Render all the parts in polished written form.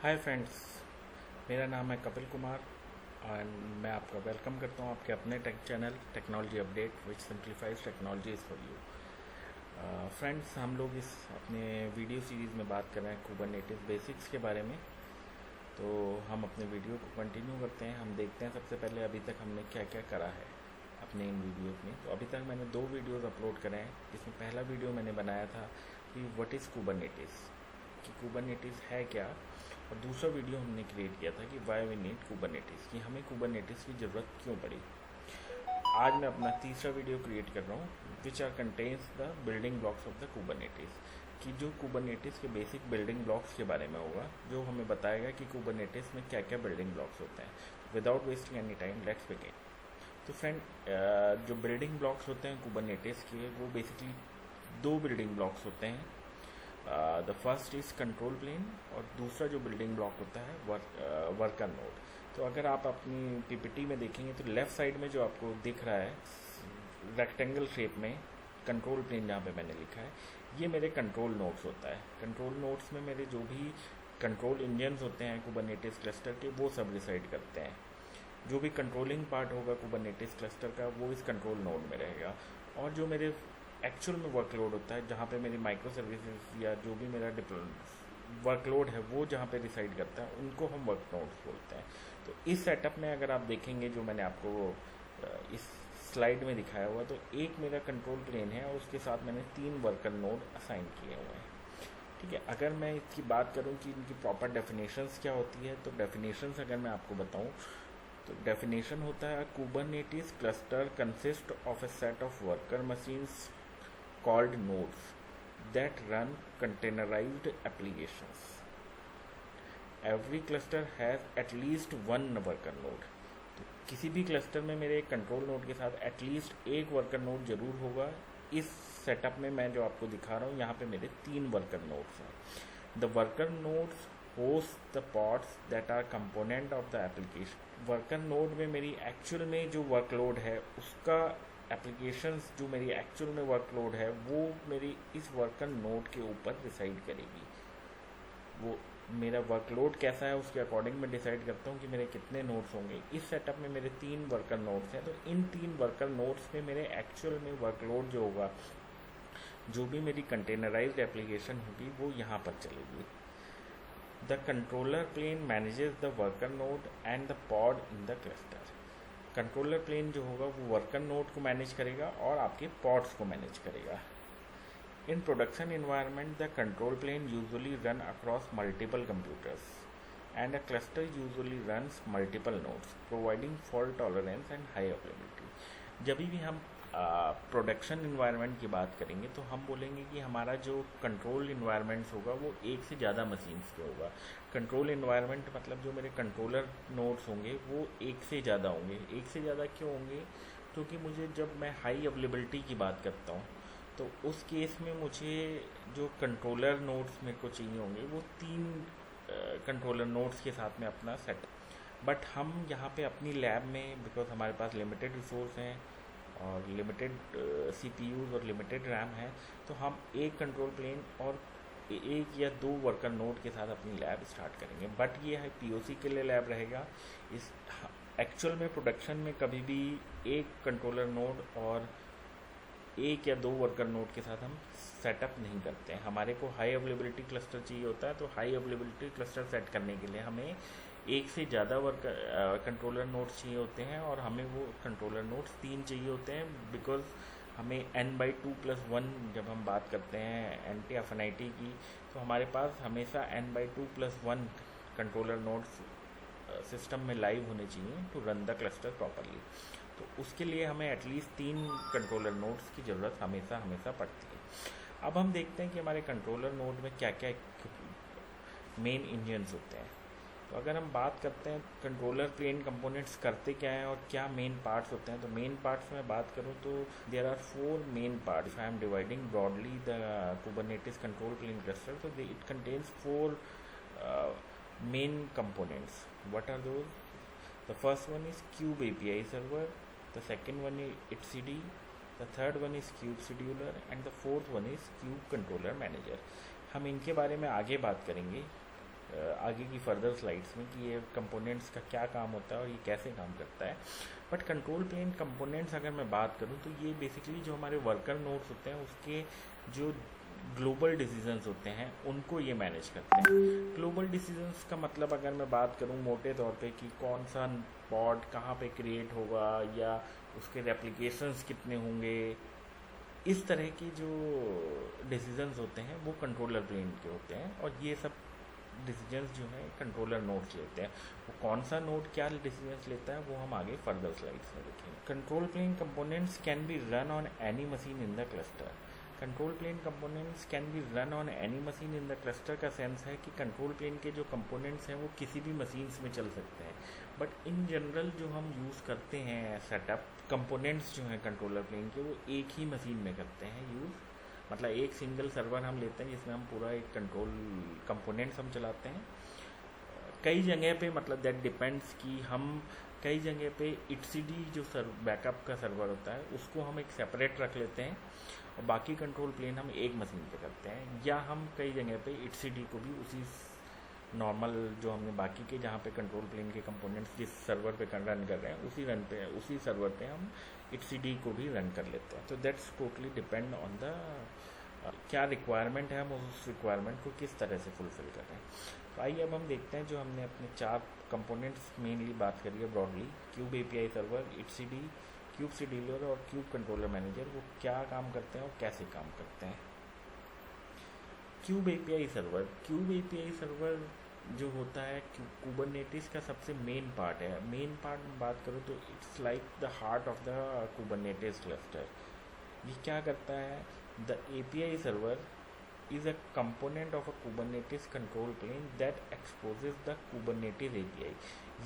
Hi friends, मेरा नाम है कपिल कुमार और मैं आपका वेलकम करता हूँ आपके अपने take channel technology update which simplifies technologies for you. Friends, हम लोग इस अपने वीडियो सीरीज़ में बात कर रहे हैं कुबरनेटिस बेसिक्स के बारे में। तो हम अपने वीडियो को कंटिन्यू करते हैं। हम देखते हैं सबसे पहले अभी तक हमने क्या क्या करा है अपने इन वीडियोज़ में। तो अभी तक मैंने 2 वीडियोज़ अपलोड करे हैं, जिसमें पहला वीडियो मैंने बनाया था कि व्हाट इज़ कुबरनेटिस, कि कुबरनेटिस है क्या, और दूसरा वीडियो हमने क्रिएट किया था कि वाई वी नीड कुबरनेटिस, कि हमें कुबरनेटिस की ज़रूरत क्यों पड़ी। आज मैं अपना तीसरा वीडियो क्रिएट कर रहा हूँ which are contents the building blocks of the Kubernetes, कि जो कुबरनेटिस के बेसिक बिल्डिंग ब्लॉक्स के बारे में होगा, जो हमें बताएगा कि कुबरनेटिस में क्या क्या बिल्डिंग ब्लॉक्स होते हैं। Without wasting any time let's begin. तो फ्रेंड, जो बिल्डिंग ब्लॉक्स होते हैं कुबरनेटिस के, वो बेसिकली 2 बिल्डिंग ब्लॉक्स होते हैं। The first is control plane और दूसरा जो बिल्डिंग ब्लॉक होता है वर्कर नोड। तो अगर आप अपनी पीपीटी में देखेंगे तो लेफ़्ट साइड में जो आपको दिख रहा है रेक्टेंगल शेप में कंट्रोल प्लेन, जहाँ पे मैंने लिखा है, ये मेरे कंट्रोल नोड्स होता है। कंट्रोल नोड्स में मेरे जो भी कंट्रोल इंजन्स होते हैं कुबरनेटिस क्लस्टर के, वो सब रिसाइड करते हैं। जो भी कंट्रोलिंग पार्ट होगा कुबरनेटिस क्लस्टर का, वो इस कंट्रोल नोड में रहेगा। और जो मेरे एक्चुअल में वर्कलोड होता है, जहाँ पे मेरी माइक्रो सर्विसेज या जो भी मेरा वर्कलोड है वो जहाँ पे रिसाइड करता है, उनको हम वर्क नोड्स बोलते हैं। तो इस सेटअप में अगर आप देखेंगे जो मैंने आपको इस स्लाइड में दिखाया हुआ, तो एक मेरा कंट्रोल प्लेन है और उसके साथ मैंने 3 वर्कर नोड असाइन किए हुए हैं। ठीक है, अगर मैं इसकी बात करूं कि इनकी प्रॉपर डेफिनेशंस क्या होती है, तो डेफिनेशंस अगर मैं आपको बताऊं तो डेफिनेशन होता है Kubernetes cluster consist of A set of worker machines called nodes that run containerized applications. Every cluster has at least one worker node. तो किसी भी क्लस्टर में मेरे कंट्रोल नोड के साथ एटलीस्ट एक वर्कर नोड जरूर होगा। इस सेटअप में मैं जो आपको दिखा रहा हूँ, यहाँ पे मेरे 3 वर्कर नोड्स हैं। The worker nodes host the pods that R component of the application. Worker node में मेरी एक्चुअल में जो वर्कलोड है, उसका एप्लीकेशंस जो मेरी एक्चुअल में वर्कलोड है, वो मेरी इस वर्कर नोड के ऊपर डिसाइड करेगी। वो मेरा वर्कलोड कैसा है उसके अकॉर्डिंग मैं डिसाइड करता हूँ कि मेरे कितने नोड्स होंगे। इस सेटअप में मेरे 3 वर्कर नोड्स हैं, तो इन 3 वर्कर नोड्स में मेरे एक्चुअल में वर्कलोड जो होगा, जो भी मेरी कंटेनराइज्ड एप्लीकेशन होगी, वो यहाँ पर चलेगी। The controller plane manages the worker node and the pod in the cluster. Controller plane जो होगा वो वर्कर नोड को मैनेज करेगा और आपके पॉड्स को मैनेज करेगा। In production environment the control plane usually run across multiple computers and a cluster usually runs multiple nodes providing fault tolerance and high availability. जब भी हम प्रोडक्शन इन्वायरमेंट की बात करेंगे तो हम बोलेंगे कि हमारा जो कंट्रोल इन्वायरमेंट्स होगा वो एक से ज़्यादा मशीन्स पे होगा। कंट्रोल इन्वायरमेंट मतलब जो मेरे कंट्रोलर नोड्स होंगे वो एक से ज़्यादा होंगे। एक से ज़्यादा क्यों होंगे? क्योंकि मुझे जब मैं हाई अवेलेबिलिटी की बात करता हूँ तो उस केस में मुझे जो कंट्रोलर नोड्स मेरे को चाहिए होंगे वो 3 कंट्रोलर नोड्स के साथ में अपना सेट। बट हम यहाँ पे अपनी लैब में, बिकॉज हमारे पास लिमिटेड रिसोर्स हैं और लिमिटेड सीपीयूज़ और लिमिटेड रैम है, तो हम एक कंट्रोल प्लेन और 1 या 2 वर्कर नोड के साथ अपनी लैब स्टार्ट करेंगे। बट ये है पीओसी के लिए लैब रहेगा। इस एक्चुअल में प्रोडक्शन में कभी भी एक कंट्रोलर नोड और 1 या 2 वर्कर नोड के साथ हम सेटअप नहीं करते हैं। हमारे को हाई अवेलेबिलिटी क्लस्टर चाहिए होता है, तो हाई अवेलेबिलिटी क्लस्टर सेट करने के लिए हमें एक से ज़्यादा कंट्रोलर नोड्स चाहिए होते हैं, और हमें वो कंट्रोलर नोड्स 3 चाहिए होते हैं। बिकॉज हमें n/2+1 जब हम बात करते हैं एंटी एफिनिटी की, तो हमारे पास हमेशा n/2+1 कंट्रोलर नोड्स सिस्टम में लाइव होने चाहिए to run the cluster properly. तो उसके लिए हमें एटलीस्ट 3 कंट्रोलर नोड्स की ज़रूरत हमेशा पड़ती है। अब हम देखते हैं कि हमारे कंट्रोलर नोड में क्या क्या मेन इंजन्स होते हैं। तो अगर हम बात करते हैं कंट्रोलर प्लेन कंपोनेंट्स करते क्या हैं और क्या मेन पार्ट्स होते हैं, तो मेन पार्ट्स में बात करूं तो there are 4 main parts. I am dividing broadly the Kubernetes control plane cluster, so it contains 4 main components. What are those? The first one is Cube API server, the second one is etcd, the third one is Cube scheduler and the fourth one is Cube controller manager. हम इनके बारे में आगे बात करेंगे आगे की further slides में कि ये कंपोनेंट्स का क्या काम होता है और ये कैसे काम करता है। बट कंट्रोल प्लेन कंपोनेंट्स अगर मैं बात करूँ तो ये बेसिकली जो हमारे वर्कर नोड्स होते हैं उसके जो ग्लोबल डिसीजंस होते हैं उनको ये मैनेज करते हैं। ग्लोबल डिसीजंस का मतलब अगर मैं बात करूँ मोटे तौर पे कि कौन सा पॉड कहाँ पे क्रिएट होगा या उसके रेप्लिकेशंस कितने होंगे, इस तरह के जो डिसीजंस होते हैं वो कंट्रोलर प्लेन के होते हैं और ये सब डिसीजंस जो है कंट्रोलर नोड्स लेते हैं। वो कौन सा नोड क्या डिसीजंस लेता है वो हम आगे फर्दर स्लाइड्स में देखेंगे। Control plane components can be run on any machine in the cluster. Control plane components can be run on any machine in the cluster का सेंस है कि कंट्रोल प्लेन के जो कंपोनेंट्स हैं वो किसी भी मशीन्स में चल सकते हैं। बट इन जनरल जो हम यूज़ करते हैं सेटअप कंपोनेंट्स जो हैं कंट्रोलर प्लेन के वो एक ही मशीन में करते हैं यूज़। मतलब एक सिंगल सर्वर हम लेते हैं जिसमें हम पूरा एक कंट्रोल कंपोनेंट्स हम चलाते हैं। कई जगह पे मतलब दैट डिपेंड्स कि हम कई जगह पे etcd जो बैकअप का सर्वर होता है उसको हम एक सेपरेट रख लेते हैं और बाकी कंट्रोल प्लेन हम एक मशीन पे करते हैं, या हम कई जगह पे etcd को भी उसी नॉर्मल जो हमने बाकी के जहाँ पे कंट्रोल प्लेन के कंपोनेंट्स जिस सर्वर पे रन कर रहे हैं उसी सर्वर पे हम etcd को भी रन कर लेते हैं। तो that's totally depend on the क्या रिक्वायरमेंट है, हम उस रिक्वायरमेंट को किस तरह से फुलफिल कर रहे हैं। तो आइए अब हम देखते हैं जो हमने अपने 4 कंपोनेंट्स मेनली बात करी है broadly, cube API server, etcd, cube scheduler और क्यूब कंट्रोलर मैनेजर, वो क्या काम करते हैं और कैसे काम करते हैं। क्यूब एपीआई सर्वर जो होता है कुबरनेटिस का सबसे मेन पार्ट है। मेन पार्ट में बात करूँ तो it's like the heart of the Kubernetes cluster. ये क्या करता है, the API server is a component of a Kubernetes control plane that exposes the Kubernetes API।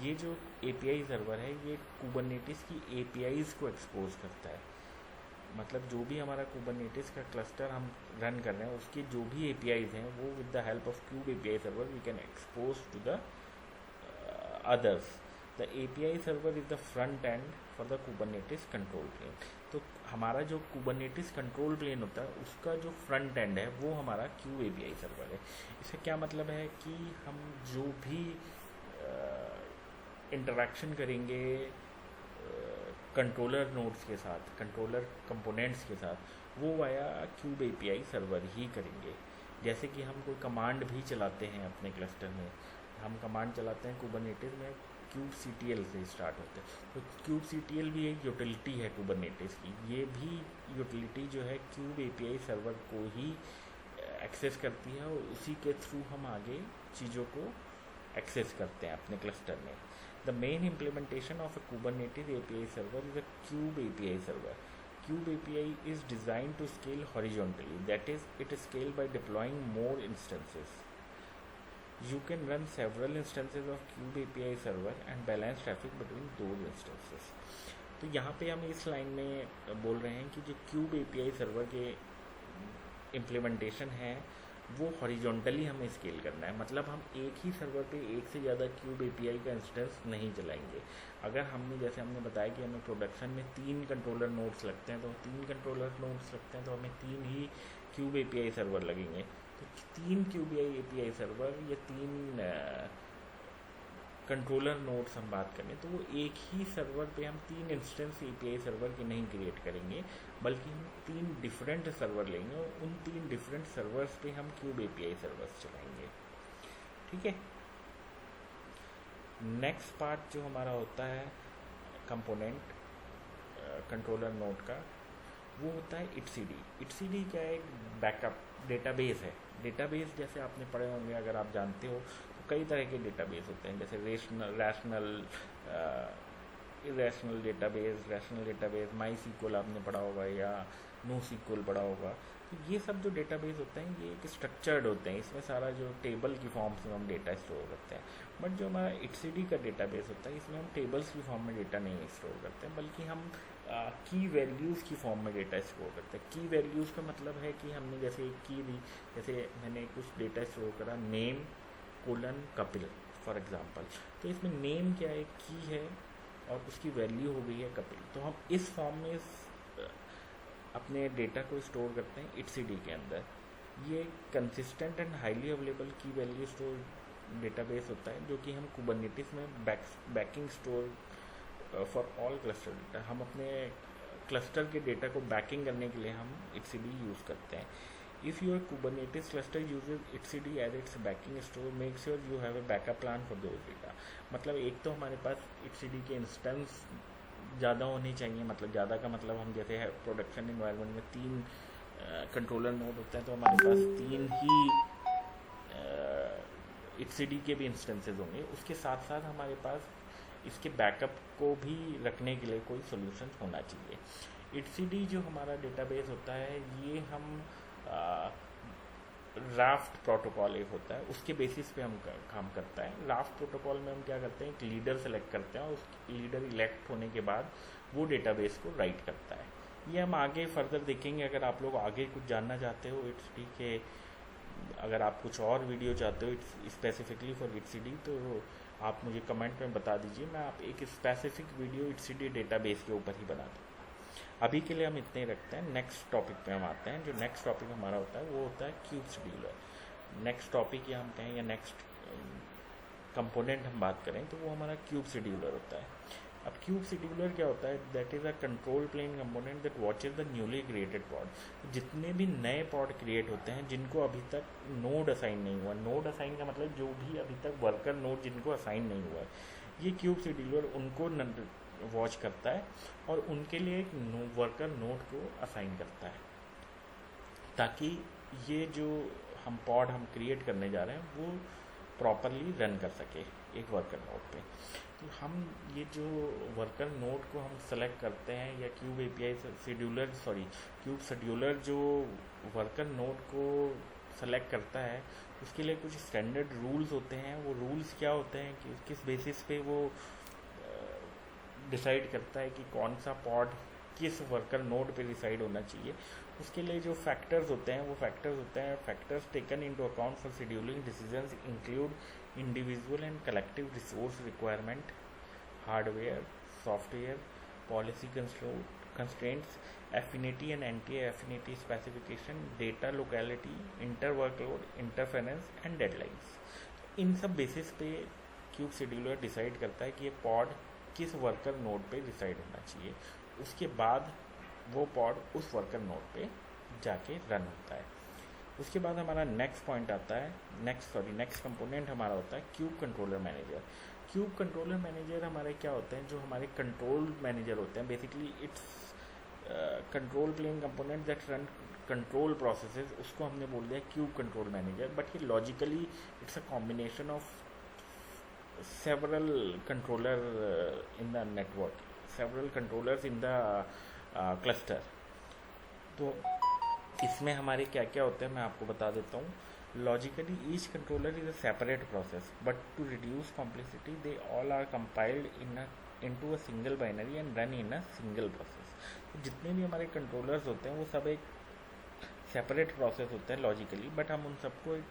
ये जो API सर्वर है ये Kubernetes की APIs को एक्सपोज करता है। मतलब जो भी हमारा Kubernetes का क्लस्टर हम रन कर रहे हैं उसकी जो भी APIs हैं वो with the help of kube API server we can expose to the others. The API server is the front end for the Kubernetes control plane. तो हमारा जो Kubernetes कंट्रोल प्लेन होता है उसका जो फ्रंट एंड है वो हमारा क्यूब एपीआई सर्वर है। इसका क्या मतलब है कि हम जो भी इंटरेक्शन करेंगे कंट्रोलर नोड्स के साथ, कंट्रोलर कंपोनेंट्स के साथ, वो वाया क्यूब एपीआई सर्वर ही करेंगे। जैसे कि हम कोई कमांड भी चलाते हैं अपने क्लस्टर में, हम कमांड चलाते हैं Kubernetes में kubectl से स्टार्ट होते हैं। तो kubectl भी एक यूटिलिटी है Kubernetes की। ये भी यूटिलिटी जो है क्यूब एपीआई सर्वर को ही एक्सेस करती है और उसी के थ्रू हम आगे चीज़ों को एक्सेस करते हैं अपने क्लस्टर में। The main implementation of a Kubernetes API server is a cube API server. Cube API is designed to scale horizontally, that is, it is scaled by deploying more instances. You can run several instances of Cube API server and balance traffic between those instances. तो यहाँ पे हम इस line में बोल रहे हैं कि जो Cube API सर्वर के इम्प्लीमेंटेशन है वो हॉरिजॉन्टली हमें स्केल करना है। मतलब हम एक ही सर्वर पे एक से ज़्यादा Cube API का इंस्टेंस नहीं चलाएंगे। अगर हमने जैसे हमने बताया कि हमें प्रोडक्शन में 3 कंट्रोलर नोड्स लगते हैं, तो 3 कंट्रोलर नोड्स लगते हैं तो हमें 3 ही Cube API सर्वर लगेंगे। तो 3 Cube API सर्वर या 3 कंट्रोलर नोड्स हम बात करें तो वो एक ही सर्वर पे हम 3 इंस्टेंस API सर्वर के नहीं क्रिएट करेंगे, बल्कि हम 3 डिफरेंट सर्वर लेंगे और उन 3 डिफरेंट सर्वर्स पे हम Cube API सर्वर्स चलाएंगे। ठीक है। नेक्स्ट पार्ट जो हमारा होता है कंपोनेंट कंट्रोलर नोड का, वो होता है etcd। etcd क्या है, एक बैकअप डेटाबेस है। डेटाबेस जैसे आपने पढ़े होंगे, अगर आप जानते हो तो कई तरह के डेटाबेस होते हैं, जैसे रैशनल, इरेशनल डेटाबेस, MySQL आपने पढ़ा होगा या NoSQL पढ़ा होगा। तो ये सब जो डेटाबेस होते हैं ये एक स्ट्रक्चर्ड होते हैं, इसमें सारा जो टेबल की फॉर्म्स में हम डेटा स्टोर करते हैं। बट जो हमारा etcd का डेटाबेस होता है इसमें हम टेबल्स की फॉर्म में डेटा नहीं स्टोर करते हैं, बल्कि हम की वैल्यूज़ की फॉर्म में डेटा स्टोर करते हैं। की वैल्यूज़ का मतलब है कि हमने जैसे एक की दी, जैसे मैंने कुछ डेटा स्टोर करा name colon Kapil for example, तो इसमें नेम क्या है, की है और उसकी वैल्यू हो गई है कपिल। तो हम इस फॉर्म में अपने डेटा को स्टोर करते हैं etcd के अंदर। ये कंसिस्टेंट एंड हाईली अवेलेबल की वैल्यू स्टोर डेटाबेस होता है जो कि हम कुबरनेटिस में banking store for all cluster data, हम अपने क्लस्टर के डेटा को बैकिंग करने के लिए हम etcd यूज़ करते हैं. If your Kubernetes cluster uses etcd as its backing store, make sure you have a backup plan for those data. मतलब एक तो हमारे पास etcd के इंस्टेंस ज़्यादा होने चाहिए, मतलब ज़्यादा का मतलब हम जैसे है प्रोडक्शन इन्वायरमेंट में 3 कंट्रोलर नोड होते हैं, तो हमारे पास 3 ही etcd के भी इंस्टेंसेस होंगे. उसके साथ साथ हमारे पास इसके बैकअप को भी रखने के लिए कोई सोल्यूशन होना चाहिए. etcd जो हमारा डेटाबेस होता है ये हम राफ्ट प्रोटोकॉल एक होता है, उसके बेसिस पे हम काम करता है. राफ्ट प्रोटोकॉल में हम क्या करते हैं, एक लीडर सेलेक्ट करते हैं और उस लीडर इलेक्ट होने के बाद वो डेटाबेस को राइट करता है. ये हम आगे फर्दर देखेंगे. अगर आप लोग आगे कुछ जानना चाहते हो etcd के, अगर आप कुछ और वीडियो चाहते हो स्पेसिफिकली फॉर etcd, तो आप मुझे कमेंट में बता दीजिए, मैं आप एक स्पेसिफिक वीडियो etcd डेटाबेस के ऊपर ही बना दूँ. अभी के लिए हम इतने ही रखते हैं. नेक्स्ट टॉपिक पे हम आते हैं. जो नेक्स्ट टॉपिक हमारा होता है वो होता है क्यूब शेड्यूलर. नेक्स्ट टॉपिक या हम कहें या नेक्स्ट कंपोनेंट हम बात करें तो वो हमारा क्यूब शेड्यूलर होता है. अब क्यूब शेड्यूलर क्या होता है, that is a control plane component that watches the newly created pod. जितने भी नए पॉड क्रिएट होते हैं जिनको अभी तक नोड असाइन नहीं हुआ, नोड असाइन का मतलब जो भी अभी तक वर्कर नोड जिनको असाइन नहीं हुआ है, ये क्यूब शेड्यूलर उनको वॉच करता है और उनके लिए एक वर्कर नोड को असाइन करता है, ताकि ये जो हम पॉड हम क्रिएट करने जा रहे हैं वो प्रॉपरली रन कर सके एक वर्कर नोड पे. तो हम ये जो वर्कर नोड को हम सेलेक्ट करते हैं या क्यूब एपीआई क्यूब शेड्यूलर जो वर्कर नोड को सेलेक्ट करता है, उसके लिए कुछ स्टैंडर्ड रूल्स होते हैं. वो रूल्स क्या होते हैं कि किस बेसिस पे वो डिसाइड करता है कि कौन सा पॉड किस वर्कर नोड पे डिसाइड होना चाहिए. उसके लिए जो फैक्टर्स होते हैं वो factors taken into account for scheduling decisions include individual and collective resource requirement, hardware, software, policy constraints, affinity and anti affinity specification, data locality, inter workload, interference and deadlines. इन सब बेसिस पे cube scheduler decide करता है कि ये pod किस worker node पे decide होना चाहिए. उसके बाद वो पॉड उस वर्कर नोड पे जाके रन होता है. उसके बाद हमारा नेक्स्ट पॉइंट आता है, नेक्स्ट कंपोनेंट हमारा होता है cube controller manager. Cube controller manager हमारे क्या होते हैं, जो हमारे कंट्रोल मैनेजर होते हैं. Basically it's control plane component that run control processes, उसको हमने बोल दिया क्यूब कंट्रोल मैनेजर. बट ये logically it's a combination of several controller in the network, several controllers in the cluster. तो इसमें हमारे क्या क्या होते हैं मैं आपको बता देता हूँ. Logically each controller is a separate process, but to reduce complexity they all are compiled into a single binary and run in a single process. तो जितने भी हमारे कंट्रोलर्स होते हैं वो सब एक सेपरेट प्रोसेस होते हैं लॉजिकली, बट हम उन सबको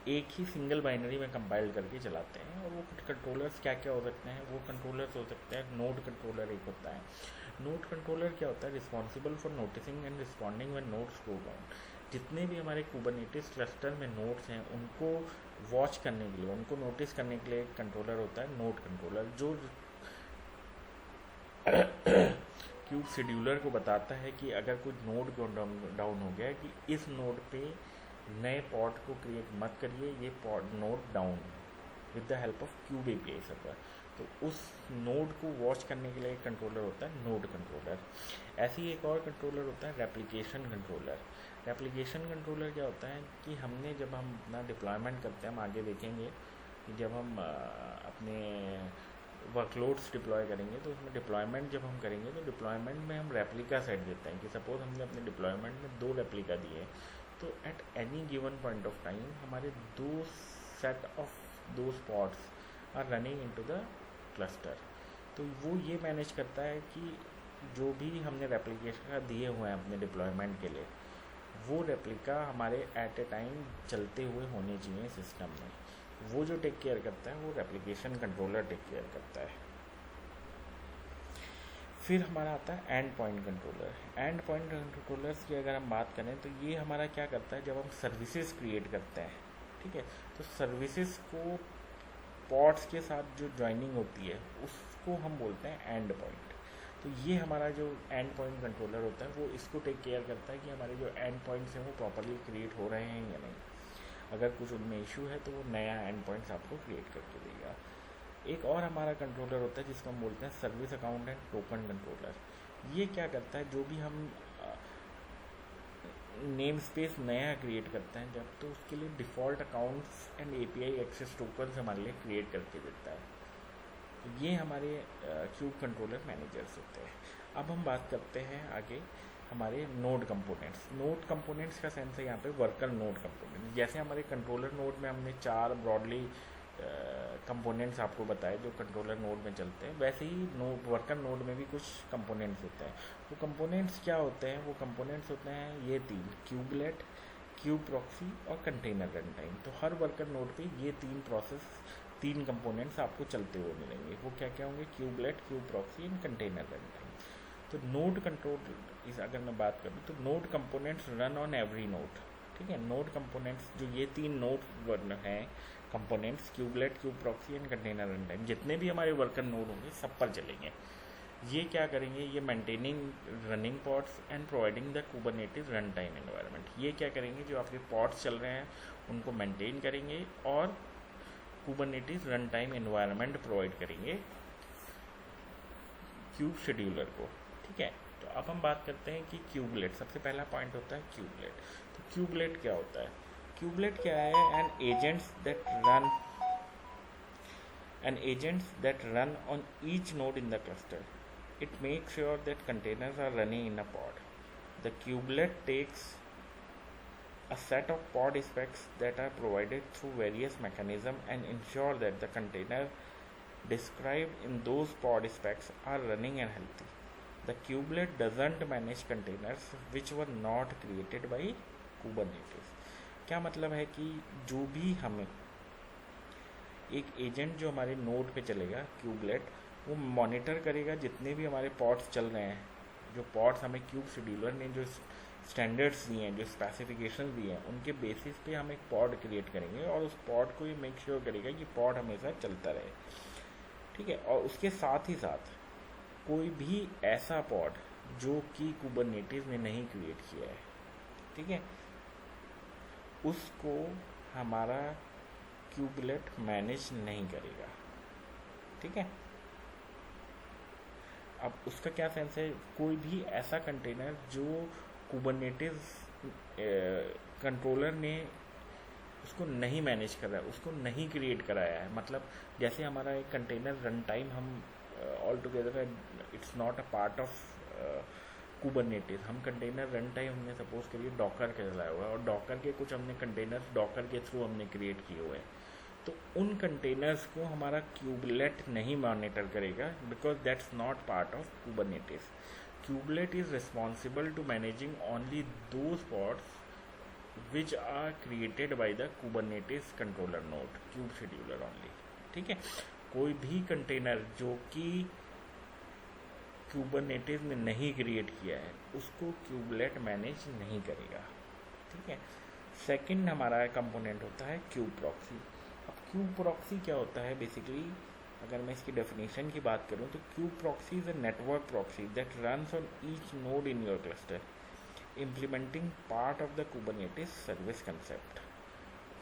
एक ही सिंगल बाइनरी में कंपाइल करके चलाते हैं. और वो कंट्रोलर्स क्या क्या हो सकते हैं, वो कंट्रोलर्स हो सकते हैं. नोड कंट्रोलर एक होता है. नोड कंट्रोलर क्या होता है, responsible for noticing and responding when nodes go down. जितने भी हमारे कुबरनेटिस क्लस्टर में नोड्स हैं उनको वॉच करने के लिए, उनको नोटिस करने के लिए एक कंट्रोलर होता है नोड कंट्रोलर, जो क्यूब शेड्यूलर को बताता है कि अगर कुछ नोड डाउन हो गया है कि इस नोड पे नए पॉड को क्रिएट मत करिए, ये pod node down with the help of cube API server. तो उस नोड को वॉच करने के लिए एक कंट्रोलर होता है नोड कंट्रोलर. ऐसे ही एक और कंट्रोलर होता है रेप्लिकेशन कंट्रोलर. रेप्लिकेशन कंट्रोलर क्या होता है कि हमने जब हम अपना डिप्लॉयमेंट करते हैं, हम आगे देखेंगे कि जब हम अपने वर्कलोड्स डिप्लॉय करेंगे तो उसमें डिप्लॉयमेंट जब हम करेंगे तो डिप्लॉयमेंट में हम रेप्लिका सेट देते हैं कि सपोज हमने अपने डिप्लॉयमेंट में 2 रेप्लिका दिए, तो at any given point of time हमारे 2 set of those pods are running into the cluster. तो वो ये मैनेज करता है कि जो भी हमने रेप्लिकेशन का दिए हुए हैं अपने डिप्लॉयमेंट के लिए, वो रेप्लिका हमारे एट ए टाइम चलते हुए होने चाहिए सिस्टम में. वो जो टेक केयर करता है वो रेप्लिकेशन कंट्रोलर टेक केयर करता है. फिर हमारा आता है and point controller. And point controllers की अगर हम बात करें तो ये हमारा क्या करता है, जब हम सर्विसेज क्रिएट करते हैं, ठीक है। तो सर्विसेज को पॉड्स के साथ जो ज्वाइनिंग होती है उसको हम बोलते हैं एंड पॉइंट। तो ये हमारा जो एंड पॉइंट कंट्रोलर होता है वो इसको टेक केयर करता है कि हमारे जो एंड पॉइंट्स हैं वो प्रॉपरली क्रिएट हो रहे हैं या नहीं। अगर कुछ उनमें इशू है तो वो नया एंड पॉइंट्स आपको क्रिएट करके देगा। एक और हमारा कंट्रोलर होता है जिसको हम बोलते हैं service account and token controller. ये क्या करता है, जो भी हम नेम स्पेस नया क्रिएट करते हैं जब, तो उसके लिए default accounts and API access tokens हमारे लिए क्रिएट करके देता है। तो ये हमारे क्यूब कंट्रोलर मैनेजर्स होते हैं। अब हम बात करते हैं आगे हमारे नोड कंपोनेंट्स। नोड कंपोनेंट्स का सेंस है यहाँ पे वर्कर नोड कंपोनेंट। जैसे हमारे कंट्रोलर नोड में हमने 4 ब्रॉडली कंपोनेंट्स आपको बताए जो कंट्रोलर नोड में चलते हैं, वैसे ही वर्कर नोड में भी कुछ कंपोनेंट्स होते हैं। वो कंपोनेंट्स क्या होते हैं? वो कंपोनेंट्स होते हैं ये 3, क्यूबलेट, क्यूब प्रॉक्सी और कंटेनर रन टाइम। तो हर वर्कर नोड पे ये 3 कंपोनेंट्स आपको चलते हुए मिलेंगे। वो क्या क्या होंगे? Kubelet, cube proxy and container run time. तो नोड कंट्रोल इस अगर मैं बात करूँ तो node components run on every node, ठीक है। नोड कंपोनेंट्स जो ये 3 नोड हैं components, kubelet, cube proxy and container run time, जितने भी हमारे वर्कर नोड होंगे सब पर चलेंगे। ये क्या करेंगे? ये maintaining running pods and providing the Kubernetes run time environment. ये क्या करेंगे? जो आपके पॉड्स चल रहे हैं उनको मेंटेन करेंगे और Kubernetes run time environment provide करेंगे क्यूब शेड्यूलर को, ठीक है। तो अब हम बात करते हैं कि क्यूबलेट, सबसे पहला पॉइंट होता है क्यूबलेट। तो क्यूबलेट क्या होता है? क्यूबलेट क्या है? an agents that run on each node in the cluster. It makes sure that containers are running in a pod. The kubelet takes a set of pod specs that are provided through various mechanisms and ensure that the container described in those pod specs are running and healthy. The kubelet doesn't manage containers which were not created by Kubernetes. क्या मतलब है कि जो भी हमें एक agent जो हमारे नोड पे चलेगा क्यूबलेट, वो मॉनिटर करेगा जितने भी हमारे पॉड्स चल रहे हैं, जो पॉड्स हमें क्यूब शेड्यूलर ने जो स्टैंडर्ड्स दिए हैं, जो स्पेसिफिकेशन दिए हैं, उनके बेसिस पे हम एक पॉड क्रिएट करेंगे और उस पॉड को ये मेक श्योर करेगा कि पॉड हमेशा चलता रहे, ठीक है। और उसके साथ ही साथ कोई भी ऐसा पॉड जो कि कुबरनेटिस ने नहीं क्रिएट किया है, ठीक है, उसको हमारा क्यूबलेट मैनेज नहीं करेगा, ठीक है। अब उसका क्या सेंस है? कोई भी ऐसा कंटेनर जो कुबरनेटिस कंट्रोलर ने उसको नहीं मैनेज कर रहा है, उसको नहीं क्रिएट कराया है। मतलब जैसे हमारा एक कंटेनर रन टाइम हम all together it's not a part of Kubernetes. हम कंटेनर रन टाइम हमने सपोज करिए डॉकर के चलाया हुआ है और डॉकर के कुछ हमने कंटेनर्स डॉकर के थ्रू हमने क्रिएट किए हुए हैं, तो उन कंटेनर्स को हमारा क्यूबलेट नहीं मॉनिटर करेगा because that's not part of Kubernetes. Kubelet is responsible to managing only those pods which are created by the Kubernetes controller node, kube scheduler only, ठीक है। कोई भी कंटेनर जो कि कुबरनेटिस ने नहीं क्रिएट किया है उसको क्यूबलेट मैनेज नहीं करेगा, ठीक है। सेकंड हमारा कंपोनेंट होता है क्यूब प्रॉक्सी। अब क्यूब प्रॉक्सी क्या होता है? बेसिकली अगर मैं इसकी डेफिनेशन की बात करूं तो cube proxy is a network proxy that runs on each node in your cluster implementing part of the Kubernetes service concept.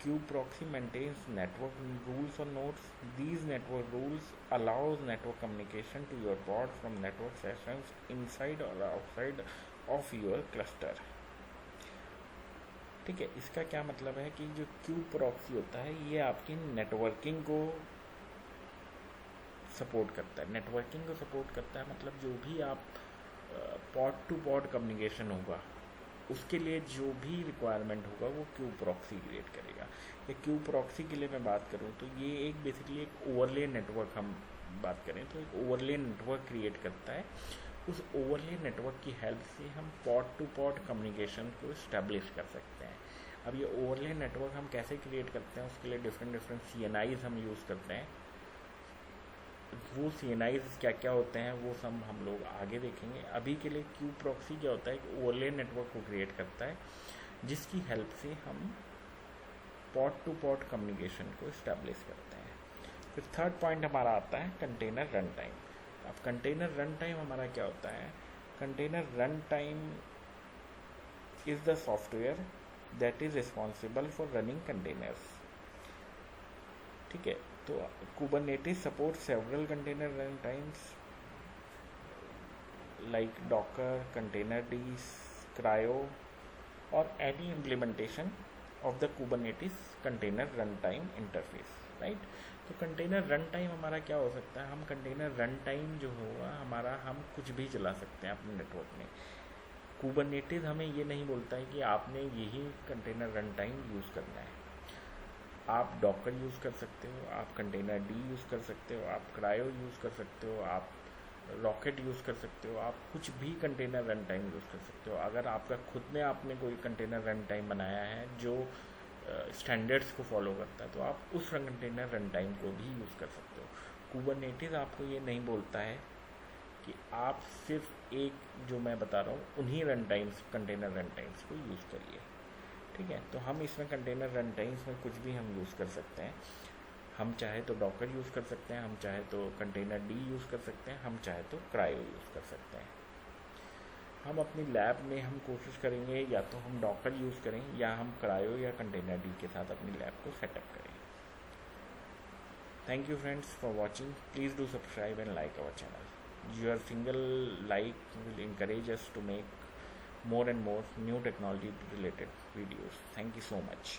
Cube proxy maintains network rules on nodes. These network rules allows network communication to your pod from network sessions inside or outside of your cluster. ठीक है, इसका क्या मतलब है कि जो cube proxy होता है ये आपकी नेटवर्किंग को सपोर्ट करता है। नेटवर्किंग को सपोर्ट करता है मतलब जो भी आप पॉड टू पॉड कम्युनिकेशन होगा उसके लिए जो भी रिक्वायरमेंट होगा वो क्यूब प्रॉक्सी क्रिएट करेगा। ये क्यूब प्रॉक्सी के लिए मैं बात करूँ तो ये एक बेसिकली एक ओवरले नेटवर्क, हम बात करें तो एक ओवरले नेटवर्क क्रिएट करता है। उस ओवरले नेटवर्क की हेल्प से हम पॉड टू पॉड कम्युनिकेशन को इस्टेब्लिश कर सकते हैं। अब ये ओवरले नेटवर्क हम कैसे क्रिएट करते हैं, उसके लिए डिफरेंट CNIs हम यूज़ करते हैं। वो CNIs क्या क्या होते हैं वो सब हम लोग आगे देखेंगे। अभी के लिए क्यूब प्रॉक्सी क्या होता है? एक ओवरले नेटवर्क को क्रिएट करता है जिसकी हेल्प से हम पॉड टू पॉड कम्युनिकेशन को इस्टेब्लिश करते हैं। फिर थर्ड पॉइंट हमारा आता है कंटेनर रन टाइम। अब कंटेनर रन टाइम हमारा क्या होता है? Container run time is the software that is responsible for running containers. ठीक है, तो Kubernetes support several container run times like Docker, Containerd, Cryo, or any implementation of the Kubernetes container runtime interface, right? तो container run time हमारा क्या हो सकता है? हम कंटेनर रन टाइम जो होगा हमारा, हम कुछ भी चला सकते हैं अपने नेटवर्क में। Kubernetes हमें ये नहीं बोलता है कि आपने यही कंटेनर रन टाइम यूज़ करना है। आप डॉकर यूज़ कर सकते हो, आप Containerd यूज़ कर सकते हो, आप क्रायो यूज़ कर सकते हो, आप रॉकेट यूज़ कर सकते हो, आप कुछ भी कंटेनर रन टाइम यूज़ कर सकते हो। अगर आपका खुद ने आपने कोई कंटेनर रन टाइम बनाया है जो स्टैंडर्ड्स को फॉलो करता है, तो आप उस कंटेनर रन टाइम को भी यूज़ कर सकते हो। Kubernetes आपको ये नहीं बोलता है कि आप सिर्फ एक जो मैं बता रहा हूँ उन्हीं run times, container run times को यूज़ करिए। ठीक है, तो हम इसमें कंटेनर रन टाइम्स में कुछ भी हम यूज़ कर सकते हैं। हम चाहे तो डॉकर यूज़ कर सकते हैं, हम चाहे तो Containerd यूज़ कर सकते हैं, हम चाहे तो क्रायो यूज़ कर सकते हैं। हम अपनी लैब में हम कोशिश करेंगे या तो हम डॉकर यूज़ करें या हम क्रायो या Containerd के साथ अपनी लैब को सेटअप करें। Thank you friends for watching. Please do subscribe and like our channel. Your single like will encourage us to make more and more new technology related videos. Thank you so much.